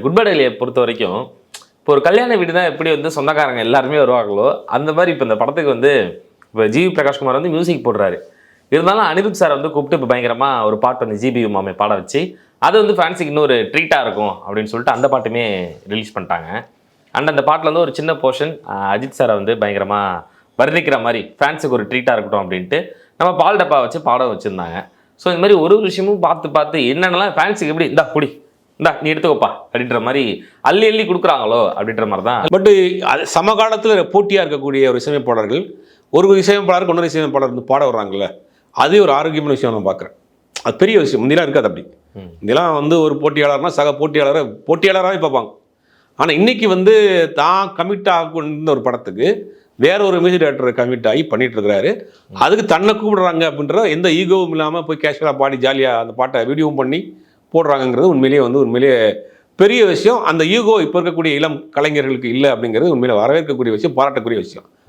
Good bye டேலியை பொறுத்த வரைக்கும் இப்போ ஒரு கல்யாண வீடு தான் எப்படி வந்து சொந்தக்காரங்க எல்லாருமே வருவாங்களோ அந்த மாதிரி இப்போ இந்த படத்துக்கு வந்து இப்போ ஜிவி பிரகாஷ்குமார் வந்து மியூசிக் போடுறாரு. இருந்தாலும் அனிருத் சார் வந்து கூப்பிட்டு இப்போ பயங்கரமாக ஒரு பாட்டு வந்து ஜிபி மாமே பாட வச்சு அது வந்து ஃபேன்ஸுக்கு இன்னொரு ட்ரீட்டாக இருக்கும் அப்படின்னு சொல்லிட்டு அந்த பாட்டுமே ரிலீஸ் பண்ணிட்டாங்க. அண்ட் அந்த பாட்டில் வந்து ஒரு சின்ன போர்ஷன் அஜித் சாரை வந்து பயங்கரமாக வர்ணிக்கிற மாதிரி ஃபேன்ஸுக்கு ஒரு ட்ரீட்டாக இருக்கட்டும் அப்படின்ட்டு நம்ம பால் டப்பா வச்சு பாடம் வச்சுருந்தாங்க. ஸோ இந்த மாதிரி ஒரு விஷயமும் பார்த்து என்னென்னலாம் ஃபேன்ஸுக்கு எப்படி இந்தா குடி இந்தா நீ எடுத்துக்கோப்பா அப்படின்ற மாதிரி அள்ளி அள்ளி கொடுக்குறாங்களோ அப்படின்ற மாதிரி தான். பட் அது சமகாலத்தில் போட்டியாக இருக்கக்கூடிய ஒரு இசையமைப்பாளர்கள் ஒரு இசையமைப்பாளருக்கு இன்னொரு இசையமைப்பாளர் வந்து பாட வர்றாங்கல்ல, அதே ஒரு ஆரோக்கியமான விஷயம் நான் பார்க்குறேன். அது பெரிய விஷயம். முந்திலாம் இருக்காது அப்படி. இதெல்லாம் வந்து ஒரு போட்டியாளர்னா சக போட்டியாளராகவே பார்ப்பாங்க. ஆனால் இன்றைக்கி வந்து தான் கமிட் ஆகின்ற ஒரு படத்துக்கு வேற ஒரு மியூசிக் டைரக்டர் கமிட் ஆகி பண்ணிட்டு இருக்கிறாரு. அதுக்கு தன்னை கூப்பிடுறாங்க அப்படின்ற எந்த ஈகோவும் இல்லாமல் போய் கேஷுவலாக பாடி ஜாலியாக அந்த பாட்டை வீடியோவும் பண்ணி போடுறாங்கிறது உண்மையிலேயே பெரிய விஷயம். அந்த ஈகோ இப்போ இருக்கக்கூடிய இளம் கலைஞர்களுக்கு இல்லை அப்படிங்கிறது உண்மையிலே வரவேற்கக்கூடிய விஷயம், பாராட்டக்கூடிய விஷயம்.